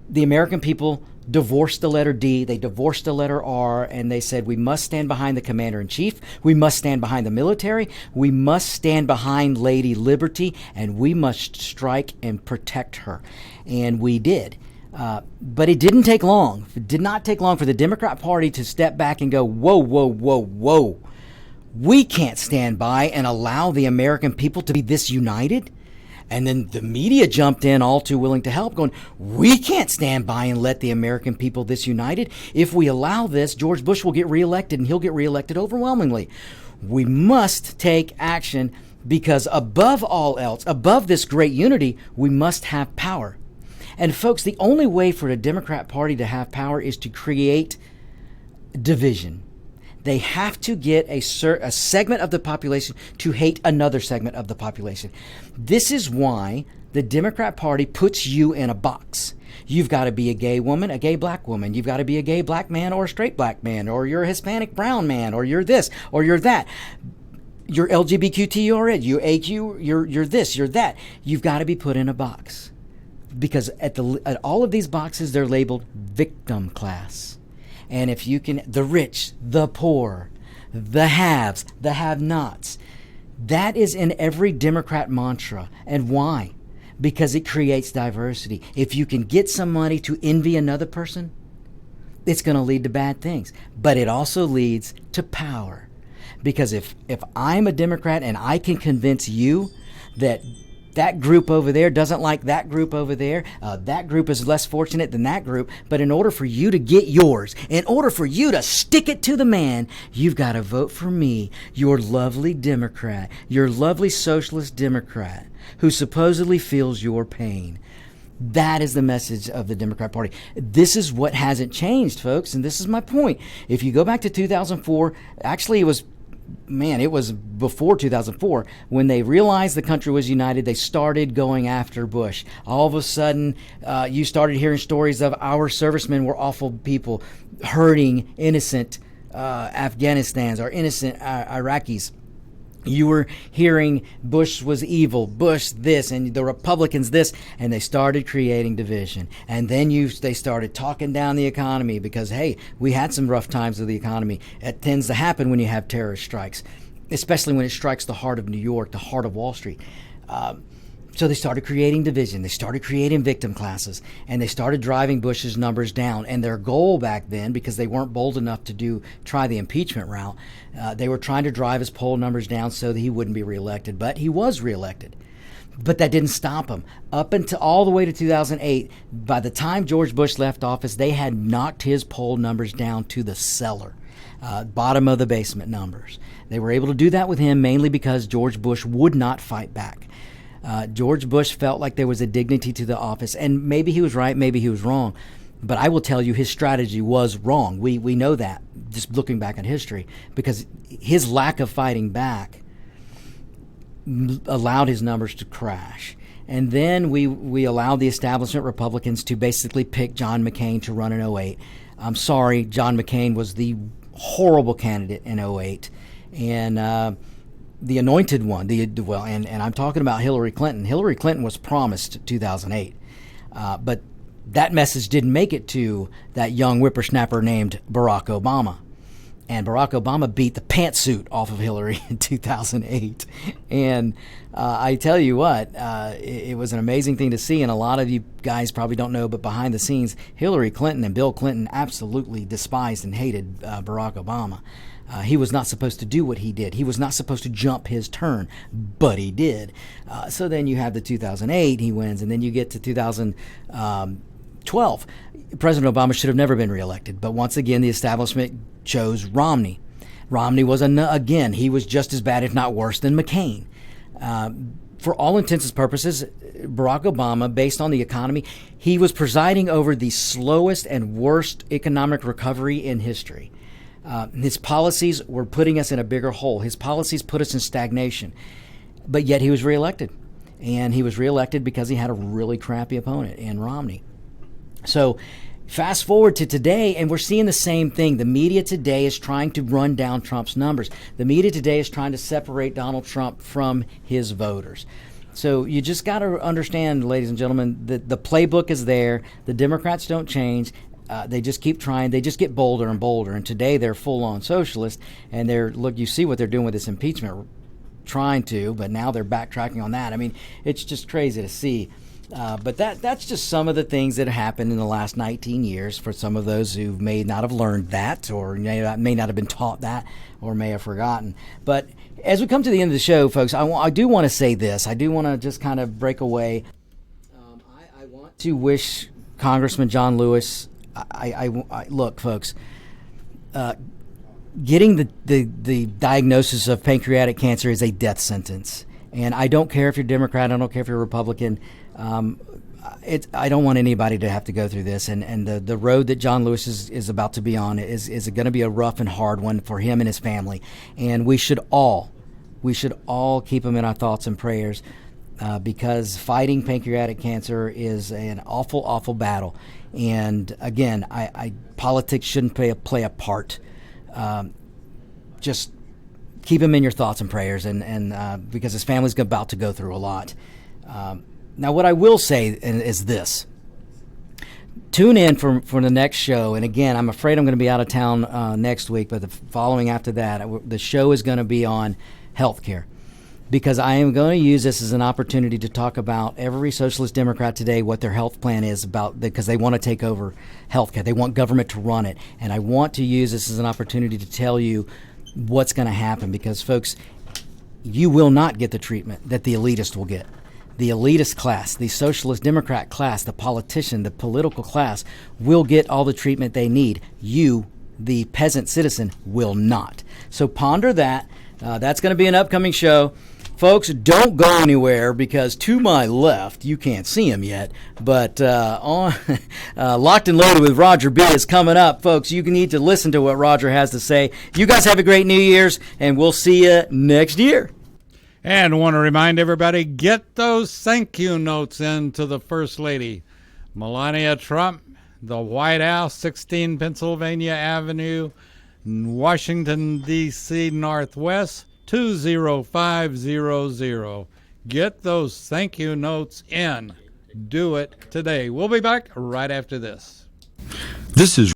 A: the American people divorced the letter D, they divorced the letter R, and they said we must stand behind the commander-in-chief, we must stand behind the military, we must stand behind Lady Liberty, and we must strike and protect her. And we did. But it didn't take long. It did not take long for the Democrat Party to step back and go, whoa, whoa, whoa, whoa. We can't stand by and allow the American people to be this united. And then the media jumped in, all too willing to help, going, we can't stand by and let the American people this united. If we allow this, George Bush will get reelected, and he'll get reelected overwhelmingly. We must take action because above all else, above this great unity, we must have power. And folks, the only way for the Democrat Party to have power is to create division. They have to get a segment of the population to hate another segment of the population. This is why the Democrat Party puts you in a box. You've got to be a gay woman, a gay black woman. You've got to be a gay black man or a straight black man, or you're a Hispanic brown man, or you're this, or you're that. You're LGBTQ or you're AQ, you're this, you're that. You've got to be put in a box. Because at all of these boxes, they're labeled victim class. And if you can, the rich, the poor, the haves, the have-nots, that is in every Democrat mantra. And why? Because it creates diversity. If you can get somebody to envy another person, it's going to lead to bad things. But it also leads to power. Because if I'm a Democrat and I can convince you that that group over there doesn't like that group over there, that group is less fortunate than that group, but in order for you to get yours, in order for you to stick it to the man, you've got to vote for me, your lovely Democrat, your lovely socialist Democrat, who supposedly feels your pain. That is the message of the Democrat Party. This is what hasn't changed, folks, and this is my point. If you go back to 2004, actually it was before 2004, when they realized the country was united, they started going after Bush. All of a sudden, you started hearing stories of our servicemen were awful people, hurting innocent Afghanistans or innocent Iraqis. You were hearing Bush was evil, Bush this, and the Republicans this, and they started creating division. And then they started talking down the economy because, hey, we had some rough times with the economy. It tends to happen when you have terrorist strikes, especially when it strikes the heart of New York, the heart of Wall Street. So they started creating division. They started creating victim classes, and they started driving Bush's numbers down. And their goal back then, because they weren't bold enough to try the impeachment route, they were trying to drive his poll numbers down so that he wouldn't be reelected. But he was reelected. But that didn't stop him. Up until all the way to 2008, by the time George Bush left office, they had knocked his poll numbers down to the cellar, bottom of the basement numbers. They were able to do that with him mainly because George Bush would not fight back. George Bush felt like there was a dignity to the office, and maybe he was right, maybe he was wrong. But I will tell you his strategy was wrong. We know that, just looking back at history, because his lack of fighting back allowed his numbers to crash. And then we allowed the establishment Republicans to basically pick John McCain to run in 2008. I'm sorry, John McCain was the horrible candidate in 2008. And the anointed one, and I'm talking about Hillary Clinton. Hillary Clinton was promised 2008, but that message didn't make it to that young whippersnapper named Barack Obama. And Barack Obama beat the pantsuit off of Hillary in 2008. And I tell you what, it was an amazing thing to see. And a lot of you guys probably don't know, but behind the scenes, Hillary Clinton and Bill Clinton absolutely despised and hated Barack Obama. He was not supposed to do what he did. He was not supposed to jump his turn, but he did. So then you have the 2008, he wins. And then you get to 2012. President Obama should have never been reelected. But once again, the establishment chose Romney. Romney was, again, he was just as bad, if not worse, than McCain. For all intents and purposes, Barack Obama, based on the economy, he was presiding over the slowest and worst economic recovery in history. His policies were putting us in a bigger hole. His policies put us in stagnation. But yet he was reelected. And he was reelected because he had a really crappy opponent in Romney. So fast forward to today, and we're seeing the same thing. The media today is trying to run down Trump's numbers. The media today is trying to separate Donald Trump from his voters. So you just got to understand, ladies and gentlemen, that the playbook is there. The Democrats don't change. They just keep trying. They just get bolder and bolder. And today they're full-on socialist. And you see what they're doing with this impeachment, trying to, but now they're backtracking on that. I mean, it's just crazy to see. But that's just some of the things that happened in the last 19 years for some of those who may not have learned that, or may not have been taught that, or may have forgotten. But as we come to the end of the show, folks, I do want to say this. I do want to just kind of break away. I want to wish Congressman John Lewis. I look, folks. Getting the diagnosis of pancreatic cancer is a death sentence. And I don't care if you're Democrat. I don't care if you're Republican. I don't want anybody to have to go through this. And the road that John Lewis is about to be on is going to be a rough and hard one for him and his family. And we should all keep him in our thoughts and prayers because fighting pancreatic cancer is an awful, awful battle. And again, politics shouldn't play a part. Just keep him in your thoughts and prayers, and because his family's about to go through a lot. Now, what I will say is this. Tune in for the next show. And again, I'm afraid I'm going to be out of town next week, but the following after that, the show is going to be on healthcare. Because I am going to use this as an opportunity to talk about every socialist Democrat today, what their health plan is about, because they want to take over healthcare. They want government to run it. And I want to use this as an opportunity to tell you what's going to happen. Because, folks, you will not get the treatment that the elitist will get. The elitist class, the socialist Democrat class, the politician, the political class will get all the treatment they need. You, the peasant citizen, will not. So ponder that. That's going to be an upcoming show. Folks, don't go anywhere because to my left, you can't see him yet, but on Locked and Loaded with Roger B is coming up. Folks, you need to listen to what Roger has to say. You guys have a great New Year's, and we'll see you next year.
B: And want to remind everybody, get those thank you notes in to the First Lady, Melania Trump, the White House, 16 Pennsylvania Avenue, Washington, D.C. Northwest, 20500. Get those thank you notes in. Do it today. We'll be back right after this.
F: This is